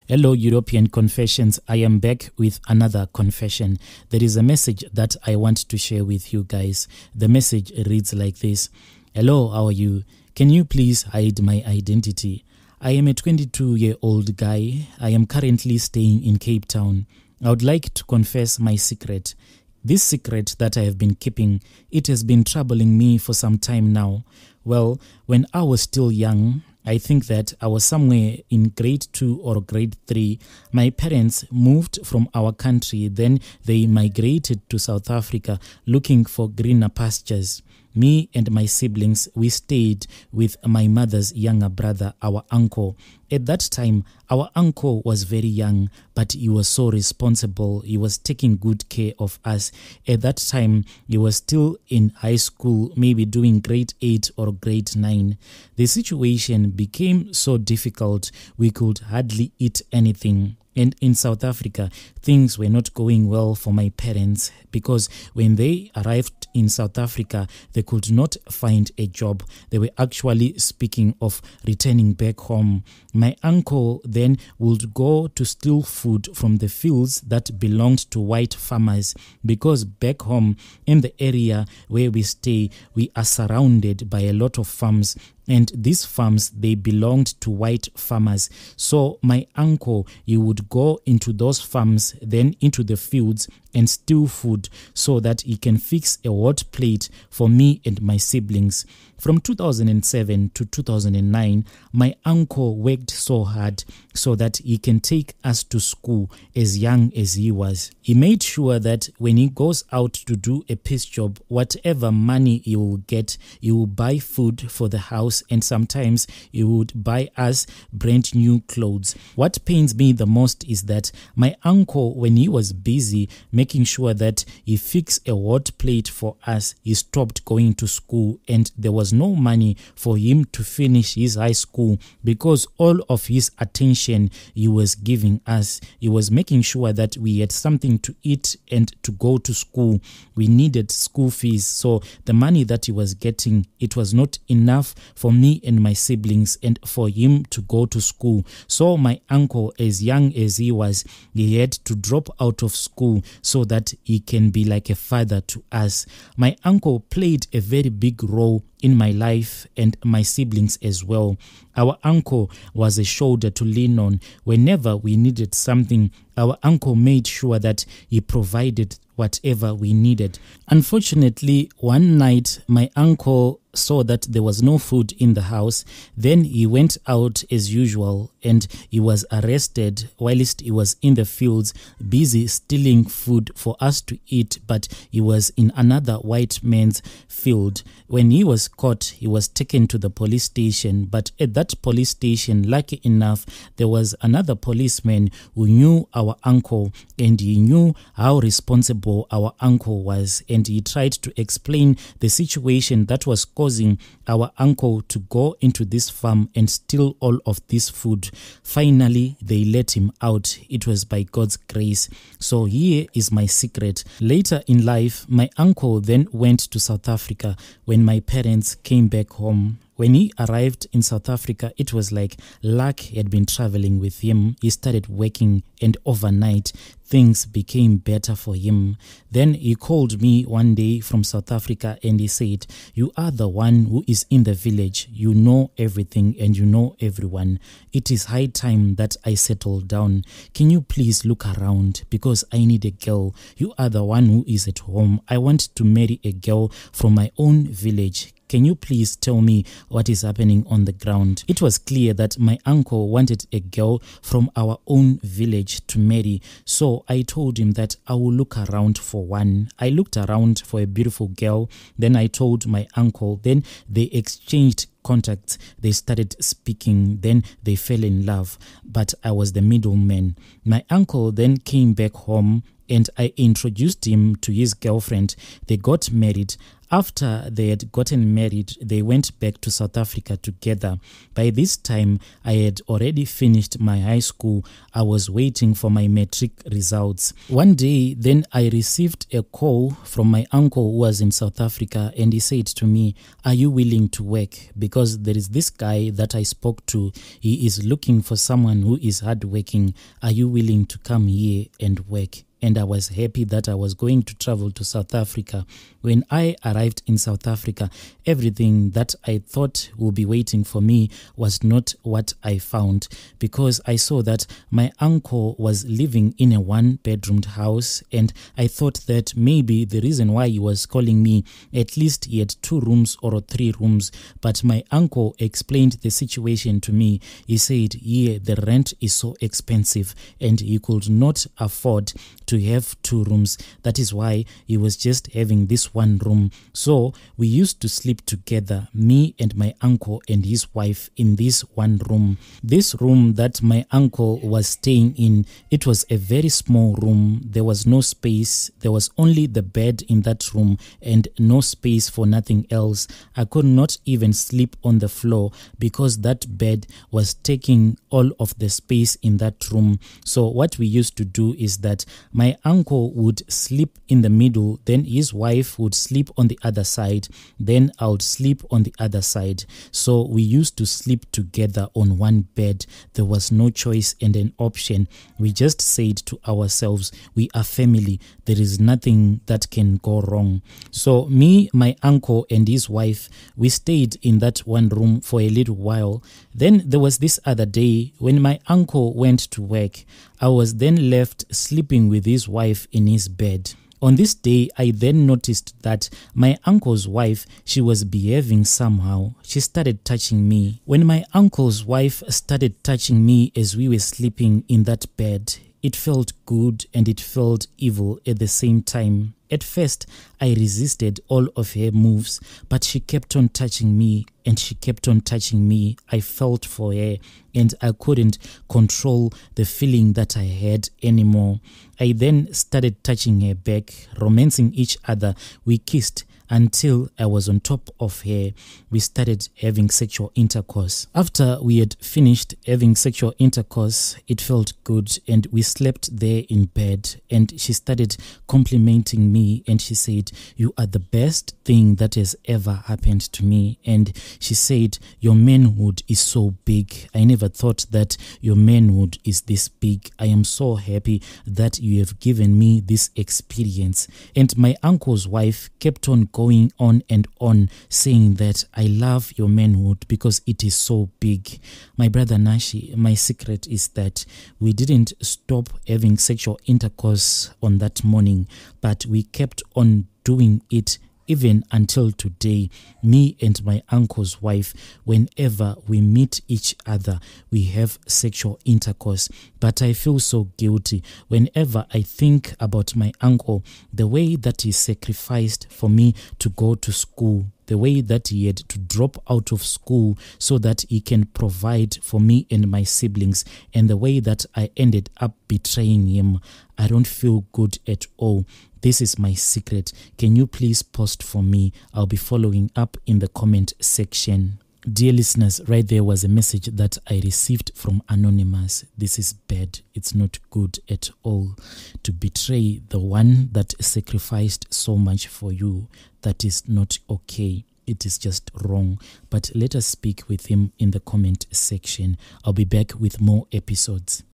Hello, European Confessions. I am back with another confession. There is a message that I want to share with you guys. The message reads like this. Hello, how are you? Can you please hide my identity? I am a 22-year-old guy. I am currently staying in Cape Town. I would like to confess my secret. This secret that I have been keeping, it has been troubling me for some time now. Well, when I was still young, I think that I was somewhere in grade 2 or grade 3. My parents moved from our country. Then they migrated to South Africa looking for greener pastures. Me and my siblings, we stayed with my mother's younger brother, our uncle. At that time, our uncle was very young, but he was so responsible. He was taking good care of us. At that time, he was still in high school, maybe doing grade 8 or grade 9. The situation became so difficult, we could hardly eat anything. And in South Africa, things were not going well for my parents because when they arrived in South Africa, they could not find a job. They were actually speaking of returning back home. My uncle then would go to steal food from the fields that belonged to white farmers because back home in the area where we stay, we are surrounded by a lot of farms. And these farms, they belonged to white farmers. So my uncle, he would go into those farms, then into the fields and steal food so that he can fix a hot plate for me and my siblings. From 2007 to 2009, my uncle worked so hard so that he can take us to school as young as he was. He made sure that when he goes out to do a piece job, whatever money he will get, he will buy food for the house, and sometimes he would buy us brand new clothes. What pains me the most is that my uncle, when he was busy making sure that he fixed a hot plate for us, he stopped going to school, and there was no money for him to finish his high school because all of his attention he was giving us. He was making sure that we had something to eat and to go to school. We needed school fees, so the money that he was getting, it was not enough for me and my siblings and for him to go to school. So my uncle, as young as he was, he had to drop out of school so that he can be like a father to us. My uncle played a very big role in my life and my siblings as well. Our uncle was a shoulder to lean on. Whenever we needed something, our uncle made sure that he provided whatever we needed. Unfortunately, one night my uncle saw that there was no food in the house. Then he went out as usual and he was arrested whilst he was in the fields busy stealing food for us to eat, but he was in another white man's field. When he was caught, he was taken to the police station, but at that police station, lucky enough, there was another policeman who knew our uncle and he knew how responsible our uncle was, and he tried to explain the situation that was causing our uncle to go into this farm and steal all of this food. Finally, they let him out. It was by God's grace. So here is my secret. Later in life, my uncle then went to South Africa when my parents came back home. When he arrived in South Africa, it was like luck had been traveling with him. He started working and overnight, things became better for him. Then he called me one day from South Africa and he said, "You are the one who is in the village. You know everything and you know everyone. It is high time that I settle down. Can you please look around because I need a girl. You are the one who is at home. I want to marry a girl from my own village. Can you please tell me what is happening on the ground?" It was clear that my uncle wanted a girl from our own village to marry. So I told him that I will look around for one. I looked around for a beautiful girl. Then I told my uncle. Then they exchanged contacts. They started speaking. Then they fell in love. But I was the middleman. My uncle then came back home and I introduced him to his girlfriend. They got married. After they had gotten married, they went back to South Africa together. By this time, I had already finished my high school. I was waiting for my matric results. One day, then I received a call from my uncle who was in South Africa, and he said to me, "Are you willing to work? Because because there is this guy that I spoke to. He is looking for someone who is hardworking. Are you willing to come here and work? And I was happy that I was going to travel to South Africa. When I arrived in South Africa, everything that I thought would be waiting for me was not what I found, because I saw that my uncle was living in a one-bedroomed house, and I thought that maybe the reason why he was calling me, at least he had 2 rooms or 3 rooms. But my uncle explained the situation to me. He said, yeah, the rent is so expensive and he could not afford to have 2 rooms. That is why he was just having this 1 room. So we used to sleep together, me and my uncle and his wife, in this 1 room. This room that my uncle was staying in, it was a very small room. There was no space. There was only the bed in that room and no space for nothing else. I could not even sleep on the floor because that bed was taking all of the space in that room. So what we used to do is that my uncle would sleep in the middle, then his wife would sleep on the other side, then I would sleep on the other side. So we used to sleep together on one bed. There was no choice and an option. We just said to ourselves, we are family. There is nothing that can go wrong. So me, my uncle and his wife, we stayed in that 1 room for a little while. Then there was this other day when my uncle went to work. I was then left sleeping with his wife in his bed. On this day, I then noticed that my uncle's wife, she was behaving somehow. She started touching me. When my uncle's wife started touching me as we were sleeping in that bed, it felt good and it felt evil at the same time. At first, I resisted all of her moves, but she kept on touching me and she kept on touching me. I felt for her and I couldn't control the feeling that I had anymore. I then started touching her back, romancing each other. We kissed until I was on top of her. We started having sexual intercourse. After we had finished having sexual intercourse, it felt good and we slept there in bed, and she started complimenting me and she said, "You are the best thing that has ever happened to me." And she said, "Your manhood is so big. I never thought that your manhood is this big. I am so happy that you have given me this experience." And my uncle's wife kept on going on and on, saying that I love your manhood because it is so big. My brother Nashi, my secret is that we didn't stop having sexual intercourse on that morning, but we kept on doing it even until today. Me and my uncle's wife, whenever we meet each other, we have sexual intercourse. But I feel so guilty whenever I think about my uncle, the way that he sacrificed for me to go to school, the way that he had to drop out of school so that he can provide for me and my siblings, and the way that I ended up betraying him. I don't feel good at all. This is my secret. Can you please post for me? I'll be following up in the comment section. Dear listeners, right there was a message that I received from Anonymous. This is bad. It's not good at all to betray the one that sacrificed so much for you. That is not okay. It is just wrong. But let us speak with him in the comment section. I'll be back with more episodes.